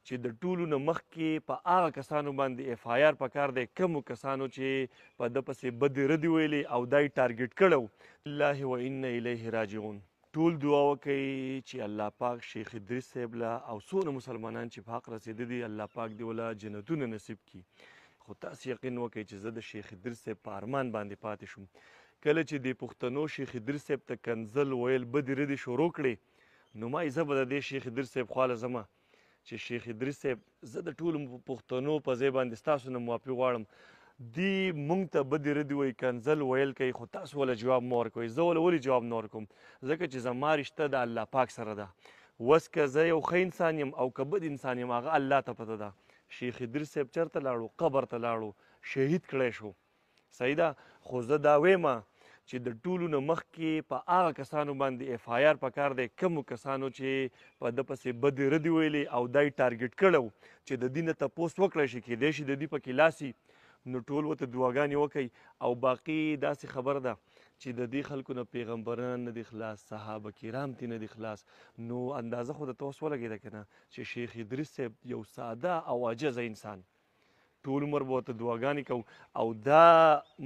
چې د ټولو نه مخکې په هغه کسانو باندې اف آی آر پکار دی کمو کسانو چې په ده پسې بدې ردې ویلې او دا یې ټارګېټ کړی الله و انا الیه راجعون. ټول دعا وکئ چې الله پاک شیخ ادریس صاحب له او څونه مسلمانان چې په حق رسېده دي الله پاک دې وله جنتونه نصیب کړي. خو تاسې یقین وکئ چې زه د شیخ ادریس صاحب په ارمان باندې پاتې شوم. کله چې د پښتنو شیخ ادریس صاحب ته کنځل ویل بدې ردې شروع کړې نو ما زه به د دې شیخ ادریس صاحب خواله ځمه چې شیخ ادریس صاحب زه د ټولو پښتنو په ځای باندې ستاسو نه معافي غواړم. دی مونږ ته بدې ردې وایي کنځل ویل کوي خو تاسو وله جواب مه ورکوئ. زه وله ولې جواب نه ورکوم؟ ځکه چې زما رشته د الله پاک سره ده. اوس که زه یو ښه انسان یم او که بد انسان یم هغه الله ته پته ده. شیخ ادریس صاحب چېرته لاړو؟ قبر ته لاړو، شهید کړی شو. صحیح ده. خو زه دا ویمه چې د ټولو نه مخکې په هغه کسانو باندې اف آی آر پکار دی کمو کسانو چې په ده پسې بدې ردې ویلې او دا یې ټارګېټ کړی چې د دې نه تپوس وکړی شي کیدای شي د دې پکې لاس وي نو ټول ورته دعاګانې وکئ. او باقي داسې خبر ده چې د دې خلکو نه پیغمبران نه دي خلاص، صحابه کرام ترې نه دي خلاص. نو اندازه خو درته اوس ولګېده که نه چې شیخ ادریس صاحب یو ساده او عاجزه انسان ټول عمر به ورته دعاګانې کوو. او دا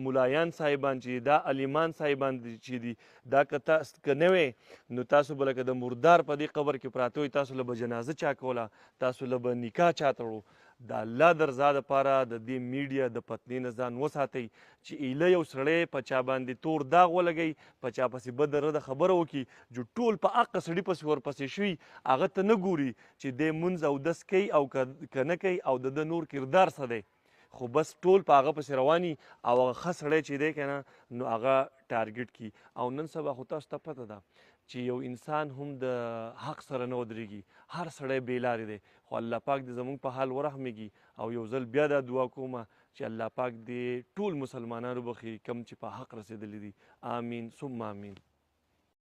ملایان صاحبان چې دا علیمان صاحبان چې دي دا که نه وی نو تاسو به لکه د مردار په دې قبر کې پراته وي تاسو له به جنازه چا کوله، تاسو له به نکاح چا تړو. د الله د رضا دپاره د دې میډیا د فتنې نه ځان وساتئ چې ایله یو سړی په چا باندې تور داغ ولګوي، په چا پسې بده رده خبره وکړي چې ټول په حقه سړي پسې ورپسې شوي هغه ته نه ګوري چې دی مونځ اودس کوي او که نه کوي او د ده نور کردار څه دی. خو بس ټول په هغه پسې رواني او هغه ښه سړی چې دی که نه نو هغه ټارګېټ کي. او نن سبا خو تاسو ته پته ده چې یو انسان هم د حق سره نه ودرېږي، هر سړی بې لارې دی. خو الله پاک دې زموږ په حال ورحمېږي. او یو ځل بیا دا دعا کومه چې الله پاک دې ټول مسلمانان وبخي کم چې په حق رسېدلي دي. آمین ثم آمین.